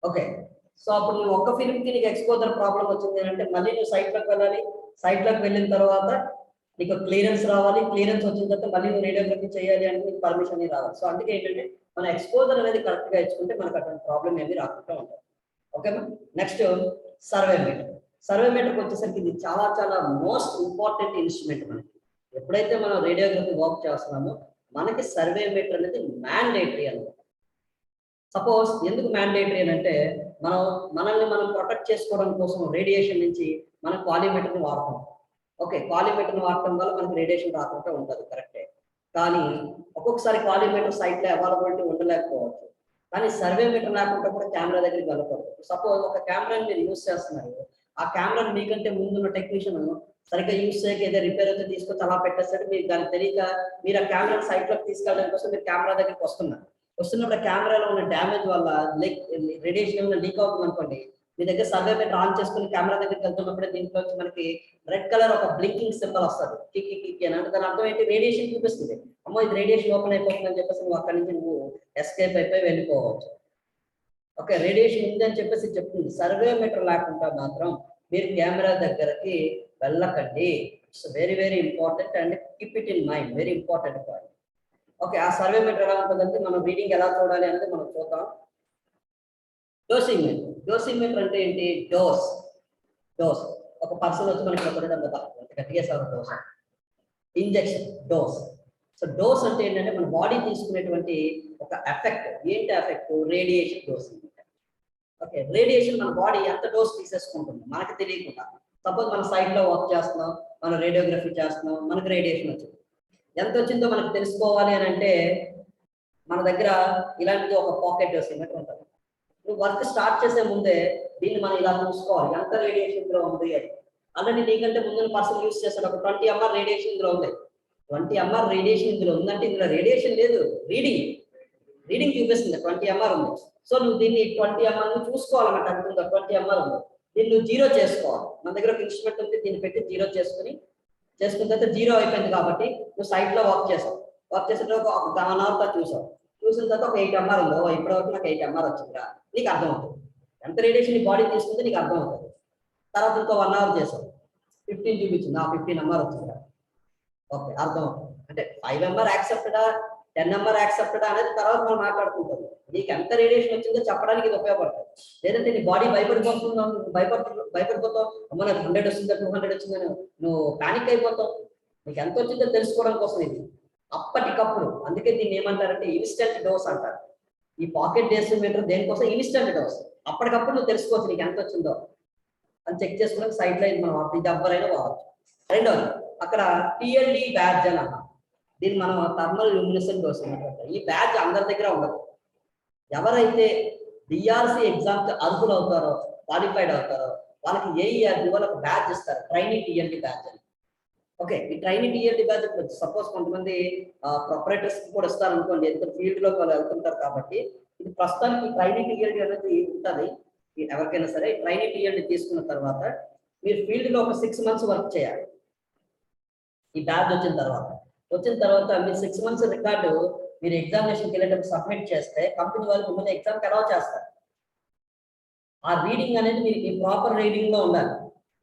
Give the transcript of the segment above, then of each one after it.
Okay. So అప్పుడు నువ్వు ఒక్క ఫిల్మ్కి నీకు ఎక్స్పోజర్ ప్రాబ్లం వచ్చింది అంటే మళ్ళీ నువ్వు సైట్లోకి వెళ్ళాలి. సైట్లోకి వెళ్ళిన తర్వాత నీకు క్లియరెన్స్ రావాలి. క్లియరెన్స్ వచ్చిన తర్వాత మళ్ళీ నువ్వు రేడియోగ్రఫీ చేయాలి అంటే నీకు పర్మిషన్ రావాలి. సో అందుకే ఏంటంటే మన ఎక్స్పోజర్ అనేది కరెక్ట్గా ఇచ్చుకుంటే మనకు అటువంటి ప్రాబ్లం ఏమి రాకుండా ఉంటుంది. ఓకేనా. Next survey meter. సర్వే మీటర్కి వచ్చేసరికి ఇది చాలా చాలా మోస్ట్ ఇంపార్టెంట్ ఇన్స్ట్రుమెంట్. మనకి ఎప్పుడైతే మనం రేడియోగ్రఫీ వర్క్ చేస్తున్నామో మనకి సర్వే మీటర్ అనేది మ్యాండేటరీ అనమాట. సపోజ్ ఎందుకు మ్యాండేటరీ అని అంటే మనల్ని మనం ప్రొటెక్ట్ చేసుకోవడం కోసం రేడియేషన్ నుంచి మనం కాలిమీటర్ని వాడతాం. ఓకే, కాలిమీటర్ని వాడటం వల్ల మనకి రేడియేషన్ రాకుండా ఉంటుంది, కరెక్టే. కానీ ఒక్కొక్కసారి కాలిమీటర్ సైట్లో అవైలబిలిటీ ఉండలేకపోవచ్చు. కానీ సర్వే మీటర్ లేకుండా కూడా కెమెరా దగ్గరికి వెళ్ళకూడదు. సపోజ్ ఒక కెమెరాని మీరు యూజ్ చేస్తున్నారు, ఆ కెమెరాని మీకంటే ముందున్న టెక్నీషియన్ సరిగ్గా యూజ్ చేయక ఏదో రిపేర్ అయితే తీసుకొచ్చి అలా పెట్టేస్తాడు. మీరు దానికి తెలియక మీరు ఆ కెమెరాని సైట్లోకి తీసుకెళ్ళడం కోసం మీరు కెమెరా దగ్గరికి వస్తున్నప్పుడు కెమెరాలో ఉన్న డ్యామేజ్ వల్ల రేడియేషన్ ఏమైనా లీక్ అవుతుంది అనుకోండి, మీ దగ్గర సర్వే మీటర్ ఆన్ చేసుకుని కెమెరా దగ్గరికి వెళ్తున్నప్పుడే దీంట్లో మనకి రెడ్ కలర్ ఒక బ్లింకింగ్ సింబల్ వస్తుంది, కిక్ కిక్ అని. అంటే దాని అర్థం ఏంటి, రేడియేషన్ చూపిస్తుంది. అమ్మో ఇది రేడియేషన్ ఓపెన్ అయిపోతుంది అని చెప్పేసి నువ్వు అక్కడి నుంచి నువ్వు ఎస్కేప్ అయిపోయి వెళ్ళిపోవచ్చు. ఓకే, రేడియేషన్ ఉంది అని చెప్పేసి చెప్తుంది. సర్వే మీటర్ లేకుండా మాత్రం మీరు కెమెరా దగ్గరకి వెళ్ళకండి. It's very very important and keep it in mind, very important point. Okay, ఆ సర్వే మీటర్ ఎలా ఉంటుందంటే మనం రీడింగ్ ఎలా చూడాలి అనేది మనం చూద్దాం. Dosing metre. డోసింగ్ మీటర్ అంటే ఏంటి, డోస్ ఒక పర్సన్ వచ్చి మనకి గట్టిగా sir dose injection dose. So dose అంటే ఏంటంటే మన బాడీ తీసుకునేటువంటి ఒక ఎఫెక్ట్. ఏంటి effect, radiation dose. Okay, radiation మన బాడీ ఎంత డోస్ తీసేసుకుంటుంది మనకి తెలియకుండా. సపోజ్ మన సైట్లో వర్క్ చేస్తున్నాం, మనం రేడియోగ్రఫీ చేస్తున్నాం, మనకి రేడియేషన్ వచ్చింది. ఎంత వచ్చిందో మనకు తెలుసుకోవాలి అని అంటే మన దగ్గర ఇలాంటిది ఒక పాకెట్ డోసిమీటర్ ఉంటుంది. నువ్వు వర్క్ స్టార్ట్ చేసే ముందే దీన్ని మనం ఇలా చూసుకోవాలి, ఎంత రేడియేషన్ ఇందులో ఉంది అని. ఆల్రెడీ నీకంటే ముందు పర్సన్ యూస్ చేస్తాడు, ఒక 20 mR రేడియేషన్ ఇందులో ఉంది. 20 mR రేడియేషన్ ఇందులో ఉందంటే ఇందులో రేడియేషన్ లేదు, రీడింగ్ చూపిస్తుంది 20 mR ఉంది. సో నువ్వు దీన్ని 20 mR చూసుకోవాలన్నమాట. అంటుందా 20 mR ఉంది, దీన్ని నువ్వు జీరో చేసుకోవాలి. మన దగ్గర ఒక ఇన్స్ట్రుమెంట్ ఉంది, దీన్ని పెట్టి జీరో చేసుకున్న తర్వాత జీరో అయిపోయింది కాబట్టి నువ్వు సైట్లో వర్క్ చేసావు. వర్క్ చేసిన తర్వాత ఒక 1 hour చూసిన తర్వాత ఒక 8 mR ఉందో, ఇప్పటివరకు నాకు 8 mR వచ్చిందిరా, నీకు అర్థమవుతుంది. ఎంత రేడియేషన్ నీ బాడీ తీసుకుంటే నీకు అర్థమవుతుంది. తర్వాత ఇంకో 1 hour చేసావు, 15 చూపించింది, 15 mR వచ్చిందిరా. ఓకే, అర్థమవుతుంది. అంటే 5 mR యాక్సెప్టెడా, 10 mR యాక్సెప్టెడా అనేది తర్వాత మనం మాట్లాడుకుంటాం. నీకు ఎంత రేడియేషన్ వచ్చిందో చెప్పడానికి ఇది ఉపయోగపడుతుంది. లేదంటే నీ బాడీ భయపడిపోతావు, అమ్మ నాకు 100 వచ్చిందా 200 వచ్చిందని నువ్వు పానిక్ అయిపోతావు. నీకు ఎంత వచ్చిందో తెలుసుకోవడం కోసం ఇది అప్పటికప్పుడు. అందుకే దీన్ని ఏమంటారంటే ఇన్స్టెంట్ డోస్ అంటారు. ఈ పాకెట్ డోసిమీటర్ దేనికోసం, ఇన్స్టెంట్ డోస్. అప్పటికప్పుడు నువ్వు తెలుసుకోవచ్చు నీకు ఎంత వచ్చిందో అని చెక్ చేసుకుని సైట్లో మనం ఇది ఎవరైనా వాడచ్చు. రెండోది అక్కడ టిఎల్డి బ్యాడ్జ్ అని అన్నాం. దీన్ని మనం థర్మల్ ల్యూమినెసెంట్ డోసిమీటర్ అంటారు. ఈ బ్యాడ్జ్ అందరి దగ్గర ఉండదు. ఎవరైతే డిఆర్సి ఎగ్జామ్కి అర్హులు అవుతారో, క్వాలిఫైడ్ అవుతారో వాళ్ళకి ఏఈఆర్డి వాళ్ళు ఒక బ్యాడ్జ్ ఇస్తారు, ట్రైనీ టిఎల్డి బ్యాడ్జ్ అని. ఓకే, ఈ ట్రైనీ టిఎల్డి బ్యాడ్జ్ సపోజ్ కొంతమంది ప్రొపరేటర్స్ కూడా ఇస్తారు అనుకోండి, ఎందుకంటే ఫీల్డ్ లోకి వాళ్ళు వెళ్తుంటారు కాబట్టి. ఇది ప్రస్తుతానికి ట్రైనీ టిఎల్డి అనేది ఉంటుంది ఎవరికైనా సరే. ట్రైనీ టిఎల్డి తీసుకున్న తర్వాత మీరు ఫీల్డ్ లో ఒక 6 months వర్క్ చేయాలి. ఈ బ్యాడ్జ్ వచ్చిన తర్వాత మీరు 6 months రికార్డు మీరు ఎగ్జామినేషన్కి వెళ్ళేటప్పుడు సబ్మిట్ చేస్తే కంపెనీ వాళ్ళు మిమ్మల్ని ఎగ్జామ్కి అలౌ చేస్తారు. ఆ రీడింగ్ అనేది మీరు ఈ ప్రాపర్ రీడింగ్ లో ఉండాలి,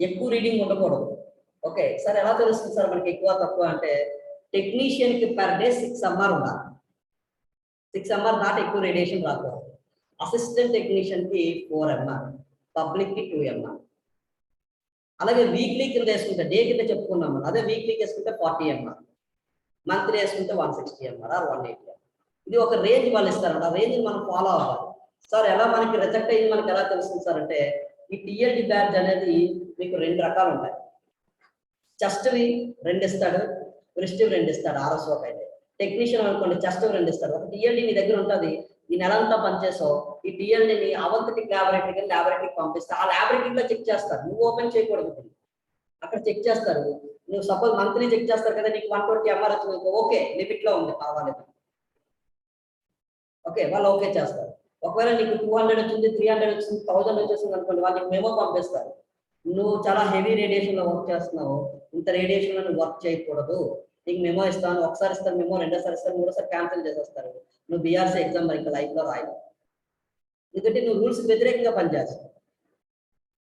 ఎక్కువ రీడింగ్ ఉండకూడదు. ఓకే, సార్ ఎలా తెలుస్తుంది సార్ మనకి ఎక్కువ తక్కువ అంటే, టెక్నీషియన్ కి పర్ డే 6 mR ఉండాలి. 6 mR దాటి ఎక్కువ రేడియేషన్ రాకూడదు. అసిస్టెంట్ టెక్నీషియన్ కి 4 mR, పబ్లిక్ కి 2 mR. అలాగే వీక్లీ కింద వేసుకుంటే, డే కింద చెప్పుకున్నాం మనం, అదే వీక్లీకి వేసుకుంటే 40 mR, మంత్లీ వేసుకుంటే 160 mR ఆర్ 180 mR. ఇది ఒక రేంజ్ వాళ్ళు ఇస్తారు, ఆ రేంజ్ మనం ఫాలో అవ్వాలి. సార్ ఎలా మనకి రిజెక్ట్ అయ్యింది మనకి ఎలా తెలుస్తుంది సార్ అంటే, ఈ టిఎల్డి బ్యాడ్జ్ అనేది మీకు 2 రకాలు ఉంటాయి. చెస్ట్వి 2 ఇస్తాడు, ప్రిస్టివ్ 2 ఇస్తాడు. ఆర్ఎస్ఓకి అయితే టెక్నీషియన్ అనుకోండి చెస్ట్ 2 ఇస్తాడు. ఒక టిఎల్డి నీ దగ్గర ఉంటుంది, ఈ నెల అంతా పనిచేసావు, ఈ టిఎల్డిని అవంతిటిక్ ల్యాబొరేటరీకి పంపిస్తే ఆ ల్యాబొరేటరీలో చెక్ చేస్తారు. నువ్వు ఓపెన్ చేయకూడదు, అక్కడ చెక్ చేస్తారు. నువ్వు సపోజ్ మంత్లీ చెక్ చేస్తారు కదా, నీకు 120 mR వచ్చింది, ఓకే లిమిట్ లో ఉంది పర్వాలేదు, ఓకే వాళ్ళు ఓకే చేస్తారు. ఒకవేళ నీకు 200 వచ్చింది, 300 వచ్చింది, 1000 వచ్చేసింది అనుకోండి, వాళ్ళకి మెమో పంపిస్తారు. నువ్వు చాలా హెవీ రేడియేషన్ లో వర్క్ చేస్తున్నావు, ఇంత రేడియేషన్ లో నువ్వు వర్క్ చేయకూడదు, నీకు మెమో ఇస్తాను. ఒకసారి ఇస్తారు మెమో, రెండోసారి ఇస్తారు, మూడోసారి క్యాన్సిల్ చేసేస్తారు. నువ్వు బీఆర్సీ ఎగ్జామ్ మరి ఇంకా లైఫ్ లో రాయలేవు. ఎందుకంటే నువ్వు రూల్స్ వ్యతిరేకంగా పనిచేస్తావు.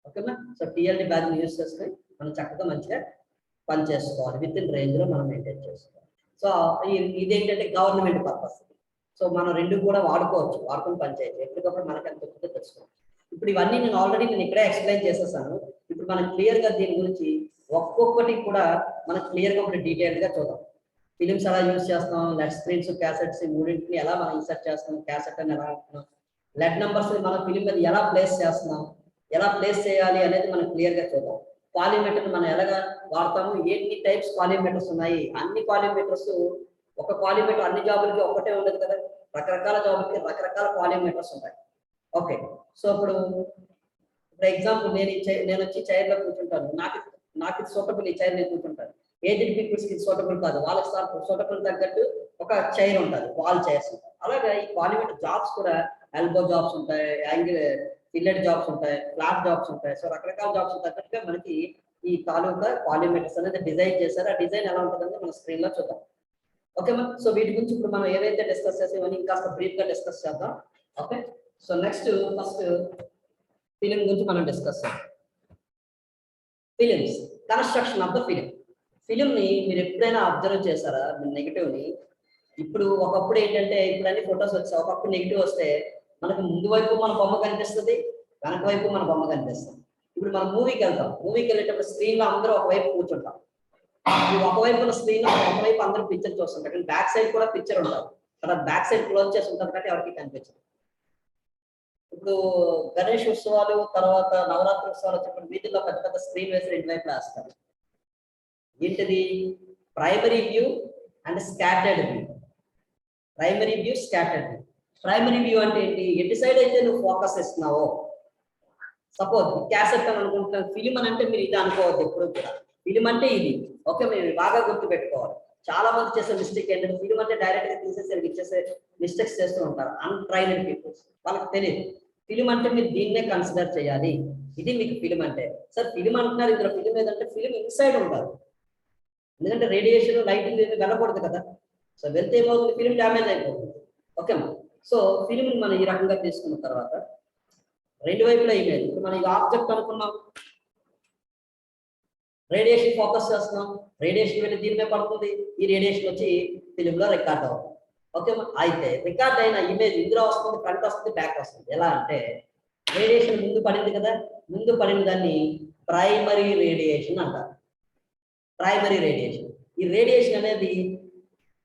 ఓకేనా? సో టీఎల్డి బ్యాగ్ యూజ్ చేసుకొని మనం చక్కగా మంచిగా పని చేసుకోవాలి, విత్ ఇన్ రేంజ్ లో మనం మెయింటైన్ చేసుకోవాలి. సో ఇదేంటంటే గవర్నమెంట్ పర్పస్. సో మనం రెండు కూడా వాడుకోవచ్చు, వాడుకొని పనిచేయచ్చు, ఎప్పటికప్పుడు మనకు ఎంత ఉంటుందో తెలుసుకోవచ్చు. ఇప్పుడు ఇవన్నీ నేను ఆల్రెడీ ఇక్కడే ఎక్స్ప్లెయిన్ చేసేసాను. ఇప్పుడు మనం క్లియర్ గా దీని గురించి ఒక్కొక్కటి కూడా మనం క్లియర్ గా ఒకటి డీటెయిల్డ్ గా చూద్దాం. ఫిలిమ్స్ ఎలా యూజ్ చేస్తాం, లెడ్ స్క్రీన్స్, క్యాసెట్స్, మూడింటిని ఎలా మనం ఇన్సర్ట్ చేస్తాం, క్యాసెట్ అని ఎలా అంటున్నాం, లెడ్ నంబర్స్ మన ఫిలిం మీద ఎలా ప్లేస్ చేస్తున్నాం, ఎలా ప్లేస్ చేయాలి అనేది మనం క్లియర్ గా చూద్దాం. కాలిమీటర్ మనం ఎలాగా వాడతాము, ఎన్ని టైప్స్ కాలిమీటర్స్ ఉన్నాయి, అన్ని కాలిమీటర్స్ ఒక కాలిమీటర్ అన్ని జాబులకి ఒకటే ఉండదు కదా, రకరకాల జాబులకి రకరకాల కాలిమీటర్స్ ఉంటాయి. ఓకే, సో ఇప్పుడు ఎగ్జాంపుల్ నేను వచ్చి చైర్ లో కూర్చుంటాను, నాకు సూటబుల్ ఈ చైర్ నేను కూర్చుంటాను. ఏజ్డ్ పీపుల్స్ కి సూటబుల్ కాదు, వాళ్ళకి సూటబుల్ తగ్గట్టు ఒక చైర్ ఉంటుంది, వాల్ చైర్స్ ఉంటాయి. అలాగే ఈ కాలిమీటర్ జాబ్స్ కూడా ఎల్బో జాబ్స్ ఉంటాయి, యాంగిల్ ఫిల్లెడ్ జాబ్స్ ఉంటాయి, ఫ్లాట్ జాబ్స్ ఉంటాయి. సో రకరకాల జాబ్స్ తగ్గట్టుగా మనకి ఈ తాలూకా కాలిమీటర్స్ అనేది డిజైన్ చేశారు. ఆ డిజైన్ ఎలా ఉంటుందని మన స్క్రీన్ లో చూద్దాం. Okay ma'am. సో వీటి గురించి ఇప్పుడు మనం ఏవైతే డిస్కస్ చేసామని ఇంకాస్త బ్రీఫ్ గా డిస్కస్ చేద్దాం. Okay, so next first film గురించి మనం డిస్కస్ చేద్దాం. Films, construction of the film. Film ని మీరు ఎప్పుడైనా అబ్జర్వ్ చేశారా నెగిటివ్ ని? ఇప్పుడు ఒకప్పుడు ఏంటంటే ఇప్పుడు అన్ని ఫొటోస్ వచ్చాయి, ఒకప్పుడు నెగిటివ్ వస్తే మనకు ముందు వైపు మన బొమ్మ కనిపిస్తుంది, వెనక వైపు మన బొమ్మ కనిపిస్తుంది. ఇప్పుడు మనం మూవీకి వెళ్తాం, మూవీకి వెళ్ళేటప్పుడు స్క్రీన్ లో అందరూ ఒకవైపు కూర్చుంటాం. ఒకవైపు ఉన్న స్క్రీన్ లో ఒకవైపు అందరూ పిక్చర్ చూస్తుంటారు, కానీ బ్యాక్ సైడ్ కూడా పిక్చర్ ఉంటుంది కదా, బ్యాక్ సైడ్ క్లోజ్ చేసి ఉంటుంది కాబట్టి ఎవరికి కనిపించదు. ఇప్పుడు గణేష్ ఉత్సవాలు తర్వాత నవరాత్రి ఉత్సవాలు వచ్చినప్పుడు వీటిల్లో పెద్ద పెద్ద స్క్రీన్ వేసి రెండు వైపులు వేస్తారు. ఏంటిది? Primary view and scattered view. Primary view, scattered view. Primary view అంటే ఏంటి? ఎటు సైడ్ అయితే నువ్వు ఫోకస్ ఇస్తున్నావో, సపోజ్ క్యాసెట్ అని అనుకుంటున్నాను, ఫిలిం అని అంటే మీరు ఇది అనుకోవద్దు ఎప్పుడు కూడా. ఫిలిం అంటే ఇది, ఓకే, మీరు బాగా గుర్తు పెట్టుకోవాలి. చాలా మంది చేసే మిస్టేక్ ఏంటంటే ఫిలిం అంటే డైరెక్ట్ గా తీసేసి ఇచ్చేసే మిస్టేక్స్ చేస్తూ ఉంటారు అన్ట్రైన్డ్ పీపుల్స్, వాళ్ళకి తెలియదు. ఫిలిం అంటే మీరు దీన్నే కన్సిడర్ చేయాలి, ఇది మీకు ఫిలిం అంటే. సార్ ఫిలిం అంటున్నారు, ఇందులో ఫిలిం ఏదంటే ఫిలిం ఇన్సైడ్ ఉంటారు, ఎందుకంటే రేడియేషన్ లైటింగ్ ఏమి వెళ్ళకూడదు కదా. సో వెళ్తే ఏమవుతుంది? ఫిలిం డ్యామేజ్ అయిపోతుంది. ఓకేమా? సో ఫిలిం మనం ఈ రకంగా తీసుకున్న తర్వాత రెండు వైపులా ఇమేజ్. ఇప్పుడు మనం ఈ ఆబ్జెక్ట్ అనుకున్నాం, రేడియేషన్ ఫోకస్ చేస్తున్నాం, రేడియేషన్ వెళ్ళి దీని మీద పడుతుంది, ఈ రేడియేషన్ వచ్చి ఫిలింలో రికార్డ్ అవుతుంది. ఓకేమా? అయితే రికార్డ్ అయిన ఇమేజ్ ఇందులో వస్తుంది, ఫ్రంట్ వస్తుంది, బ్యాక్ వస్తుంది. ఎలా అంటే రేడియేషన్ ముందు పడింది కదా, ముందు పడిన దాన్ని ప్రైమరీ రేడియేషన్ అంటారు. Primary radiation. ఈ రేడియేషన్ అనేది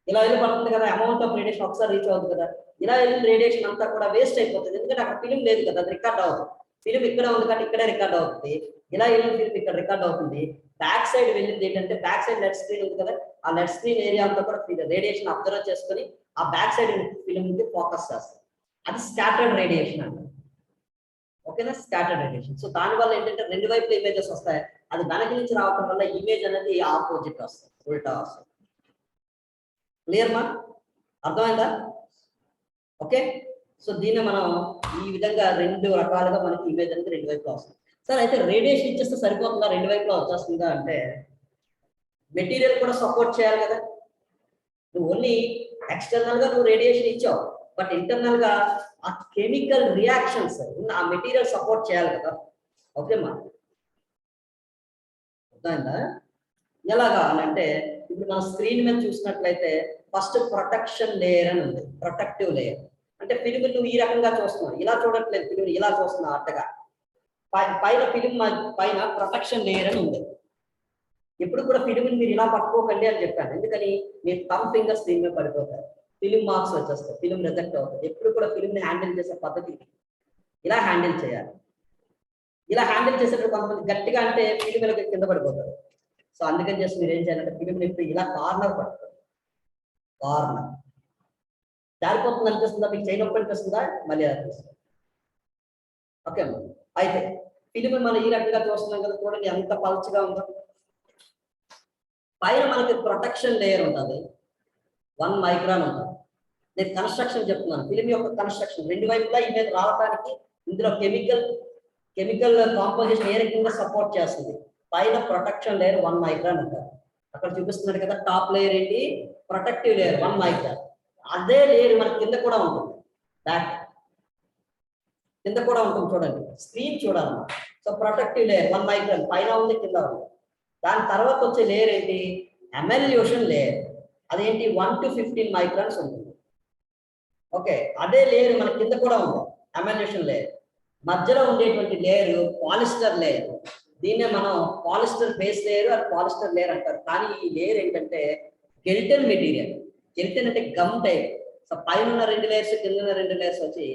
ఇలా వెళ్ళి పడుతుంది కదా, అమౌంట్ ఆఫ్ రేడియేషన్ ఒకసారి రీచ్ అవుతుంది కదా, ఇలా వెళ్ళిన రేడియేషన్ అంతా కూడా వేస్ట్ అయిపోతుంది, ఎందుకంటే అక్కడ ఫిలిం లేదు కదా, అది రికార్డ్ అవుతుంది. ఫిలిం ఇక్కడ ఉంది కాబట్టి ఇక్కడే రికార్డ్ అవుతుంది, ఇలా వెళ్ళిన ఫిలిం ఇక్కడ రికార్డ్ అవుతుంది. బ్యాక్ సైడ్ వెళ్ళింది ఏంటంటే బ్యాక్ సైడ్ లెడ్ స్క్రీన్ ఉంది కదా, ఆ లెడ్ స్క్రీన్ ఏరియా అంతా కూడా రేడియేషన్ అబ్జర్వ్ చేసుకుని ఆ బ్యాక్ సైడ్ ఫిలిం కి ఫోకస్ చేస్తుంది. అది స్కాటర్డ్ రేడియేషన్ అండి. ఓకేనా? Scattered radiation. సో దానివల్ల ఏంటంటే రెండు వైపుల ఇమేజెస్ వస్తాయి, అది వెనక నుంచి రావడం వల్ల ఇమేజ్ అనేది ఆపోజిట్ వస్తుంది, ఉల్టా వస్తుంది. క్లియర్ మా? అర్థమైందా? ఓకే, సో దీన్ని మనం ఈ విధంగా రెండు రకాలుగా మనకి ఇమేజ్ అనేది రెండు వైపులా వస్తుంది. సార్ అయితే రేడియేషన్ ఇచ్చేస్తే సరిపోతుందా, రెండు వైపులా వచ్చేస్తుందా అంటే మెటీరియల్ కూడా సపోర్ట్ చేయాలి కదా. నువ్వు ఓన్లీ ఎక్స్టర్నల్ గా నువ్వు రేడియేషన్ ఇచ్చావు, బట్ ఇంటర్నల్ గా ఆ కెమికల్ రియాక్షన్స్ ఉన్న ఆ మెటీరియల్ సపోర్ట్ చేయాలి కదా. ఓకేమ్మా? అర్థమైందా? ఎలాగా అని అంటే ఇప్పుడు మన స్క్రీన్ మీద చూసినట్లయితే ఫస్ట్ ప్రొటెక్షన్ లేయర్ అని ఉంది, ప్రొటెక్టివ్ లేయర్. అంటే ఫిలిం నువ్వు ఈ రకంగా చూస్తున్నావు, ఇలా చూడట్లేదు, ఫిలిం ఇలా చూస్తున్నావు అట్టగా. పైన ఫిలిం పైన ప్రొటెక్షన్ లేయర్ అని ఉంది. ఎప్పుడు కూడా ఫిలిం మీరు ఇలా పట్టుకోకండి అని చెప్పాను, ఎందుకని మీరు థంబ్ ఫింగర్స్ దీని మీద పడిపోతారు, ఫిలిం మార్క్స్ వచ్చేస్తాయి, ఫిలిం రిజెక్ట్ అవుతుంది. ఎప్పుడు కూడా ఫిలిం ని హ్యాండిల్ చేసే పద్ధతి ఇలా హ్యాండిల్ చేయాలి. ఇలా హ్యాండిల్ చేసేటప్పుడు కొంతమంది గట్టిగా అంటే ఫిలిం కింద పడిపోతారు. సో అందుకని చేసి మీరు ఏం చేయాలంటే ఫిలిం ఇప్పుడు ఇలా కార్నర్ పడుతుంది, కార్నర్ జారిపోతుంది అనిపిస్తుందా, మీకు చేయనప్పుడు అనిపిస్తుందా, మళ్ళీ అనిపిస్తుంది. ఓకే, అయితే ఫిలిం మనం ఈ రకంగా చూస్తున్నాం కదా, చూడండి ఎంత పల్చగా ఉందో. పైన మనకి ప్రొటెక్షన్ లేయర్ ఉంటుంది, 1 మైక్రాన్ ఉంటుంది. నేను కన్స్ట్రక్షన్ చెప్తున్నాను, ఫిలిం యొక్క కన్స్ట్రక్షన్ రెండు వైపులా ఇమేజ్ రావడానికి ఇందులో కెమికల్ కాంపోజిషన్ ఏ రకంగా సపోర్ట్ చేస్తుంది. పైన ప్రొటెక్షన్ లేయర్ 1 మైక్రాన్ ఉంటుంది, అక్కడ చూపిస్తున్నాడు కదా. టాప్ లేయర్ ఏంటి? Protective layer 1 micron. అదే లేయర్ మన కింద కూడా ఉంటుంది, బ్యాక్. కింద కూడా ఉంటుంది చూడండి, స్క్రీన్ చూడాలి. సో ప్రొటెక్టివ్ లేయర్ 1 మైక్రాన్ పైన ఉంది, కింద ఉంది. దాని తర్వాత వచ్చే లేయర్ ఏంటి, ఎమల్యూషన్ లేయర్. అదేంటి 1 to 15 మైక్రాన్స్ ఉంటుంది. ఓకే, అదే లేయర్ మన కింద కూడా ఉంది, ఎమల్యూషన్ లేయర్. మధ్యలో ఉండేటువంటి లేయర్ పాలిస్టర్ లేయర్. దీన్నే మనం పాలిస్టర్ బేస్ లేయర్ అది పాలిస్టర్ లేయర్ అంటారు. కానీ ఈ లేయర్ ఏంటంటే గెల్టన్ మెటీరియల్. గెల్టన్ అంటే గమ్ టైప్. సో పైన ఉన్న 2 లేయర్స్, కింద ఉన్న 2 లేయర్స్ వచ్చి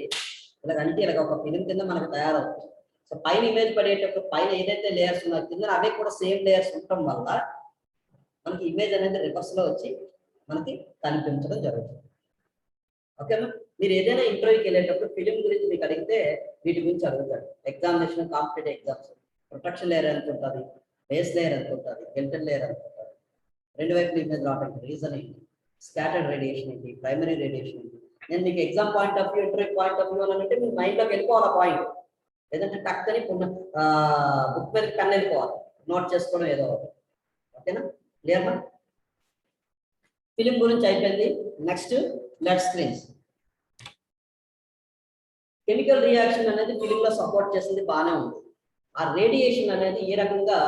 ఇలా అంటే ఇలాగ ఒక ఫిలిం కింద మనకు తయారవుతుంది. సో పైన ఇమేజ్ పడేటప్పుడు పైన ఏదైతే లేయర్స్ ఉన్నాయో కింద అవే కూడా సేమ్ లేయర్స్ ఉండటం వల్ల మనకి ఇమేజ్ అనేది రివర్స్ లో వచ్చి మనకి కనిపించడం జరుగుతుంది. ఓకేనా, మీరు ఏదైనా ఇంటర్వ్యూకి వెళ్ళేటప్పుడు ఫిలిం గురించి మీకు అడిగితే వీటి గురించి అడుగుతాడు. Examination, competitive exams protection layer ఎంత ఉంటుంది, బేస్ లేయర్ ఎంత ఉంటుంది, గెల్టన్ లేయర్ ఎంత ఉంటుంది, 2 వైపులు ఇమేజ్ రావడానికి రీజన్ ఏంటి, స్కాటర్డ్ రేడియేషన్ ఏంటి, ప్రైమరీ రేడియేషన్ ఏంటి. నేను మీకు exam point of view, interview point of view అని అంటే మీరు మైండ్లోకి వెళ్ళిపోవాలి ఆ పాయింట్. లేదంటే టక్కని బుక్ మీద కన్ను వెళ్ళిపోవాలి, నోట్ చేసుకోవడం ఏదో. ఓకేనా, క్లియర్ మా? ఫిలిం గురించి అయిపోయింది. Next lead screens. Chemical reaction అనేది ఫిలిం లో సపోర్ట్ చేసింది, బాగానే ఉంది. ఆ రేడియేషన్ అనేది ఏ రకంగా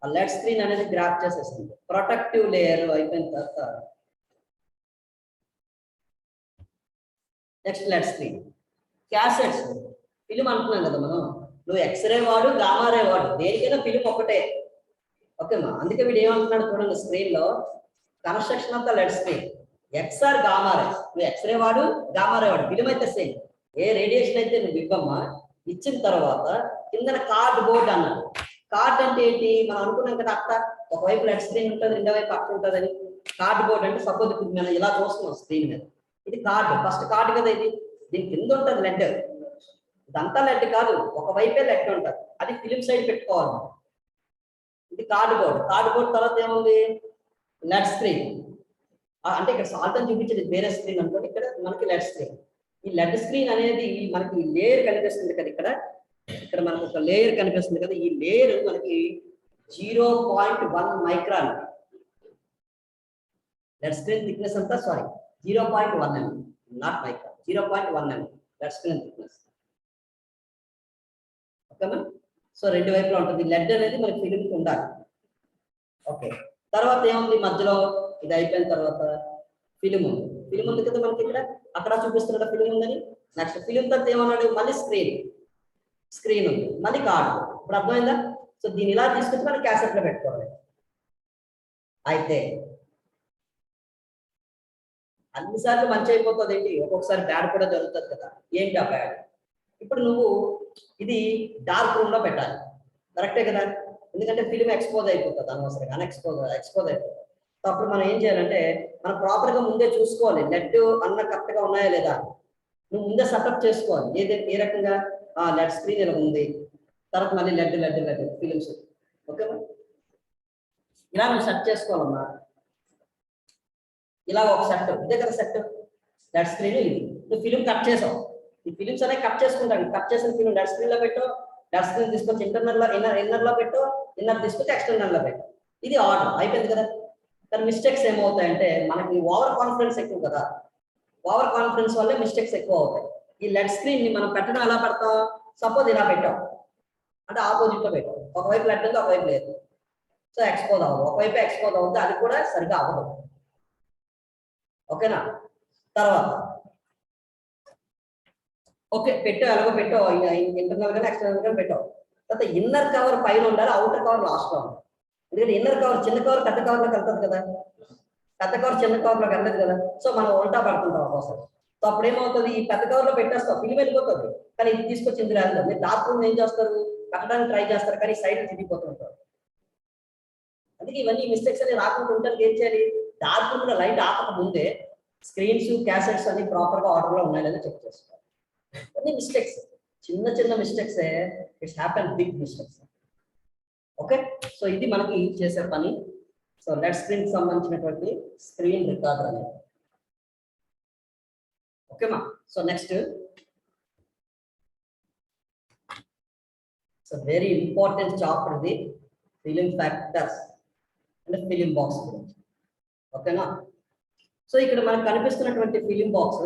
ఆ లెడ్ స్క్రీన్ అనేది గ్రాప్ చేసేస్తుంది. ప్రొటెక్టివ్ లేయర్ అయిపోయిన తర్వాత next lead screen. Cassettes film అంటున్నాం కదా మనం, నువ్వు ఎక్స్రే వాడు, గామా రే వాడు, దేనికైనా ఫిలిం ఒకటే. ఓకేమా, అందుకే వీడు ఏమంటున్నాడు చూడండి స్క్రీన్ లో, construction of the lead screen x or gamma ray. నువ్వు ఎక్స్రే వాడు, గామా రే వాడు, ఫిలిం అయితే సేమ్. ఏ రేడియేషన్ అయితే నువ్వు ఇవ్వమ్మా, ఇచ్చిన తర్వాత కిందన కార్డ్ బోర్డ్ అన్నాడు. కార్డ్ అంటే ఏంటి, మనం అనుకున్నాం కదా అక్క ఒకవైపు లెడ్ స్క్రీన్ ఉంటుంది, రెండో వైపు అక్క ఉంటుంది అని. కార్డ్ బోర్డ్ అంటే సపోజ్ ఇప్పుడు మనం ఇలా చూస్తున్నాం స్క్రీన్ మీద, ఇది కార్డు, ఫస్ట్ కార్డు కదా ఇది, దీని కింద ఉంటుంది లెడ్. ఇదంతా లెడ్ కాదు, ఒకవైపే లెడ్ ఉంటుంది, అది ఫిలిం సైడ్ పెట్టుకోవాలి. ఇది కార్డు బోర్డ్. కార్డు బోర్డ్ తర్వాత ఏముంది, లెడ్ స్క్రీన్. అంటే ఇక్కడ సాల్ట్ అని చూపించేది వేరే స్క్రీన్ అనుకోండి, ఇక్కడ మనకి లెడ్ స్క్రీన్. ఈ లెడ్ స్క్రీన్ అనేది మనకి లేయర్ కనిపిస్తుంది కదా, ఇక్కడ మనకు ఒక లేయర్ కనిపిస్తుంది కదా, ఈ లేయర్ మనకి 0.1 మైక్రాన్. లెడ్ స్క్రీన్ థిక్నెస్ అంతా 0.1 mm, not micron, 0.1 mm lead screen thickness. ఓకేనా, సో 2 వైపులా ఉంటుంది. లెడ్ అనేది మనకి ఫిలింకి ఉండాలి. ఓకే, తర్వాత ఏముంది మధ్యలో, ఇది అయిపోయిన తర్వాత ఫిలిం ఉంది. ఫిలిం ఉంది కదా మనకి ఇక్కడ, అక్కడ చూపిస్తున్న ఫిలిం ఉందని. నెక్స్ట్ ఫిలిం తర్వాత ఏమన్నాడు, మళ్ళీ స్క్రీన్ ఉంది, మళ్ళీ కార్డు. ఇప్పుడు అర్థమైందా? సో దీని ఇలా తీసుకొచ్చి మనం క్యాసెట్ లో పెట్టుకోవాలి. అయితే అన్నిసార్లు మంచి అయిపోతుంది ఏంటి, ఒక్కొక్కసారి బ్యాడ్ కూడా జరుగుతుంది కదా. ఏంటి ఆ బ్యాడ్, ఇప్పుడు నువ్వు ఇది డార్క్ రూమ్ లో పెట్టాలి, కరెక్టే కదా. ఎందుకంటే ఫిలిం ఎక్స్పోజ్ అయిపోతుంది అనవసరంగా, ఎక్స్పోజ్ అయిపోతుంది. సో అప్పుడు మనం ఏం చేయాలంటే, మనం ప్రాపర్ గా ముందే చూసుకోవాలి లెడ్ అన్న కరెక్ట్ గా ఉన్నాయా లేదా. నువ్వు ముందే సెటప్ చేసుకోవాలి. ఏ రకంగా లెడ్ స్క్రీన్ ఇలా ఉంది, తర్వాత మళ్ళీ లెడ్ ఫిలిమ్స్. ఓకేనా, ఇలా నువ్వు సెట్ చేసుకోవాలమ్మా. ఇలా ఒక సెట్, ఇదే కదా సెట్, లెడ్ స్క్రీన్ ఇది. నువ్వు ఫిలిం కట్ చేసావు, ఈ ఫిలిమ్స్ అనేవి కట్ చేసుకుంటాను. కట్ చేసిన ఫిలిం లెడ్ స్క్రీన్ లో పెట్టు, లెడ్ స్క్రీన్ తీసుకొచ్చి ఇన్నర్ లో పెట్టు, ఇన్నర్ తీసుకొచ్చి ఎక్స్టర్నల్ లో పెట్టు. ఇది ఆర్డర్ అయిపోయింది కదా. కానీ మిస్టేక్స్ ఏమవుతాయంటే, మనకి ఓవర్ కాన్ఫిడెన్స్ ఎక్కువ కదా, ఓవర్ కాన్ఫిడెన్స్ వల్లే మిస్టేక్స్ ఎక్కువ అవుతాయి. ఈ లెడ్ స్క్రీన్ ని మనం పెట్టడం ఎలా పెడతాం, సపోజ్ ఇలా పెట్టాం అంటే ఆపోజిట్ లో పెట్టాం, ఒకవైపు లెడ్ ఉంది, ఒకవైపు లేదు. సో ఎక్స్పోజ్ అవ్వదు, ఒకవైపు ఎక్స్పోజ్ అవుతుంది, అది కూడా సరిగా అవ్వదు. ఓకేనా, తర్వాత ఓకే పెట్టావు, ఎలాగో పెట్టావు, ఇంటర్నల్ గానీ ఎక్స్టర్నల్ గానీ పెట్టావు. తర్వాత ఇన్నర్ కవర్ పైన ఉండాలి, అవుటర్ కవర్ లాస్ట్ లో ఉండాలి. ఎందుకంటే ఇన్నర్ కవర్ చిన్న కవర్ పెద్ద కవర్ లోకి వెళ్తుంది కదా, పెద్ద కవర్ చిన్న కవర్ లోకి వెళ్ళదు కదా. సో మనం ఉల్టా పడుతుంటాం ఒక్కోసారి. సో అప్పుడు ఏమవుతుంది, ఈ పెద్ద కవర్ లో పెట్టేస్తాం, ఫిలిం వెళ్ళిపోతుంది, కానీ ఇది తీసుకొచ్చి ఇందులో వెళ్తాం. మీరు డార్క్ రూమ్ ఏం చేస్తారు, పెట్టడానికి ట్రై చేస్తారు, కానీ సైడ్ తిరిగిపోతుంటారు. అందుకే ఇవన్నీ మిస్టేక్స్ అనేవి రాకుండా ఉంటానికి ఏం చేయాలి, డార్క్ రూమ్ లో లైట్ ఆపక ముందే స్క్రీన్స్, క్యాసెట్స్ అన్ని ప్రాపర్ గా ఆర్డర్ లో ఉన్నాయని చెక్ చేసుకోవాలి. అన్ని మిస్టేక్స్, చిన్న mistakes, it's happen big mistakes. Okay, so ఇది మనకి చేసే పని. సో లెడ్ స్క్రీన్ కి సంబంధించినటువంటి స్క్రీన్ రికార్డర్ అనేది. ఓకేమా, so next so very important chapter ఇది, ఫిలిం ఫ్యాక్టర్స్ అంటే ఫిలిం బాక్స్ గురించి. ఓకేనా, సో ఇక్కడ మనకు కనిపిస్తున్నటువంటి ఫిలిం బాక్స్